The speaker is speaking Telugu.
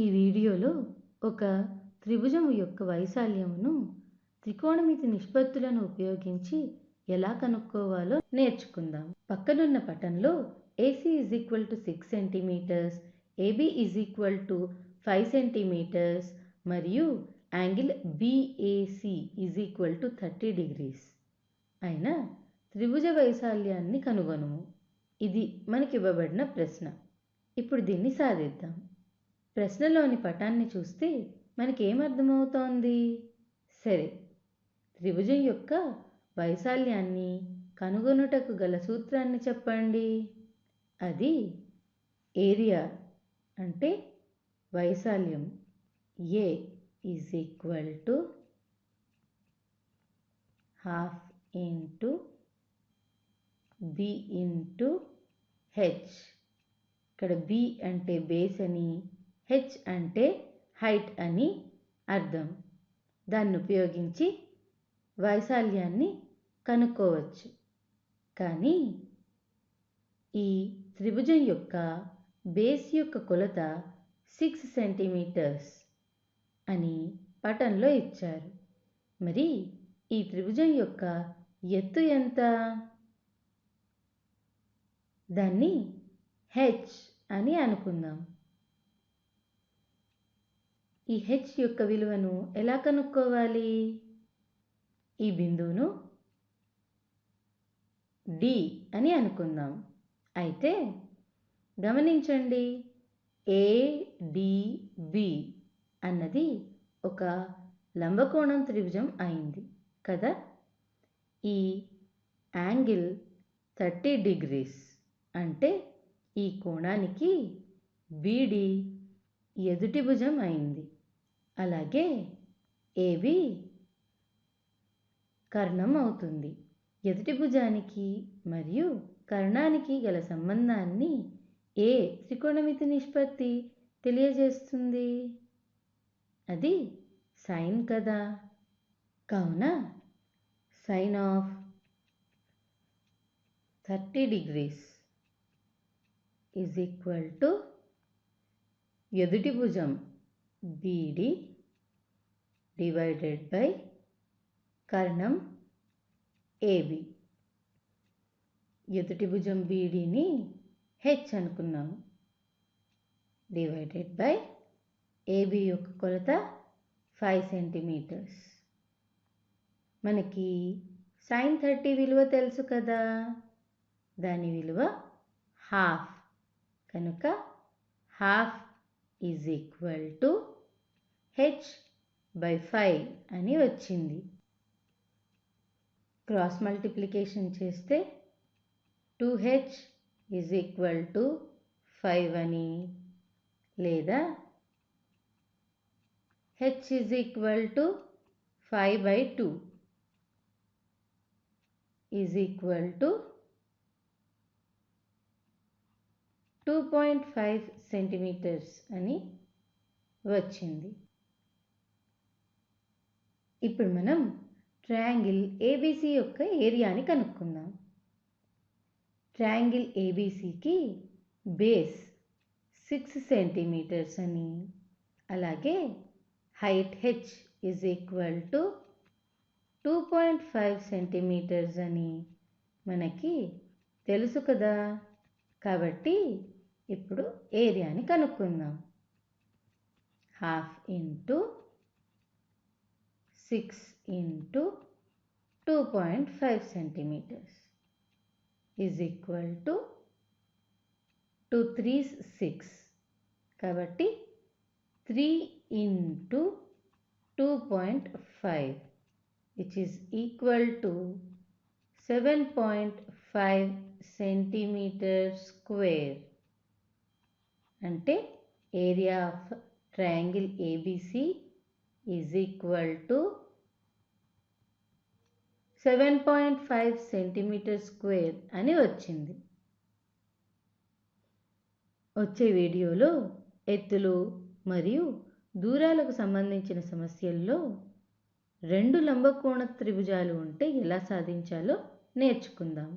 ఈ వీడియోలో ఒక త్రిభుజము యొక్క వైశాల్యమును త్రికోణమితి నిష్పత్తులను ఉపయోగించి ఎలా కనుక్కోవాలో నేర్చుకుందాం. పక్కనున్న పటంలో AC is equal to 6 centimeters, AB is equal to 5 centimeters మరియు angle BAC is equal to 30 degrees అయిన త్రిభుజ వైశాల్యాన్ని కనుగొనుము. ఇది మనకి ఇవ్వబడిన ప్రశ్న. ఇప్పుడు దీన్ని సాధిద్దాం. ప్రశ్నలోని పటాన్ని చూస్తే మనకేమర్థమవుతోంది? సరే, త్రిభుజం యొక్క వైశాల్యాన్ని కనుగొనుటకు గల సూత్రాన్ని చెప్పండి. అది ఏరియా అంటే వైశాల్యం A is equal to half into B into H. ఇక్కడ B అంటే బేస్ అని, H అంటే హైట్ అని అర్థం. దాన్ని ఉపయోగించి వైశాల్యాన్ని కనుక్కోవచ్చు. కానీ ఈ త్రిభుజం యొక్క బేస్ యొక్క కొలత 6 సెంటీమీటర్స్ అని పటంలో ఇచ్చారు. మరి ఈ త్రిభుజం యొక్క ఎత్తు ఎంత? దాన్ని H అని అనుకుందాం. ఈ H యొక్క విలువను ఎలా కనుక్కోవాలి? ఈ బిందువును D అని అనుకుందాం. అయితే గమనించండి, ADB అన్నది ఒక లంబకోణం త్రిభుజం అయింది కదా. ఈ యాంగిల్ 30 degrees అంటే ఈ కోణానికి BD ఎదుటి భుజం అయింది. అలాగే AB కర్ణం అవుతుంది. ఎదుటి భుజానికి మరియు కర్ణానికి గల సంబంధాన్ని ఏ త్రికోణమితి నిష్పత్తి తెలియజేస్తుంది? అది సైన్ కదా. కావున sine of 30 degrees is equal to ఎదుటి భుజం BD డివైడెడ్ బై కర్ణం AB. ఎదుటి భుజం BDని H అనుకున్నాము, డివైడెడ్ బై AB యొక్క కొలత 5 సెంటీమీటర్స్. మనకి sin 30 విలువ తెలుసు కదా, దాని విలువ హాఫ్. కనుక half is equal to H/5 అని వచ్చింది. క్రాస్ మల్టిప్లికేషన్ చేస్తే 2H ఈజ్ ఈక్వల్ టు 5 అని, లేదా H is equal to 5/2 is equal to 2.5 centimetres అని వచ్చింది. ఇప్పుడు మనం ట్రయాంగిల్ ABC యొక్క ఏరియాని కనుక్కుందాం. ట్రయాంగిల్ ABCకి బేస్ 6 సెంటీమీటర్స్ అని, అలాగే height H is equal to 2.5 centimetres అని మనకి తెలుసు కదా. కాబట్టి ఇప్పుడు ఏరియాని కనుక్కుందాం. Half into 6 into 2.5 centimetres is equal to 2 3s 6. కాబట్టి 3 into 2.5 which is equal to 7.5 centimetre square. అంటే area of triangle ABC is equal to 7.5 centimetre square అని వచ్చింది. వచ్చే వీడియోలో ఎత్తులు మరియు దూరాలకు సంబంధించిన సమస్యల్లో రెండు లంబకోణ త్రిభుజాలు ఉంటే ఎలా సాధించాలో నేర్చుకుందాం.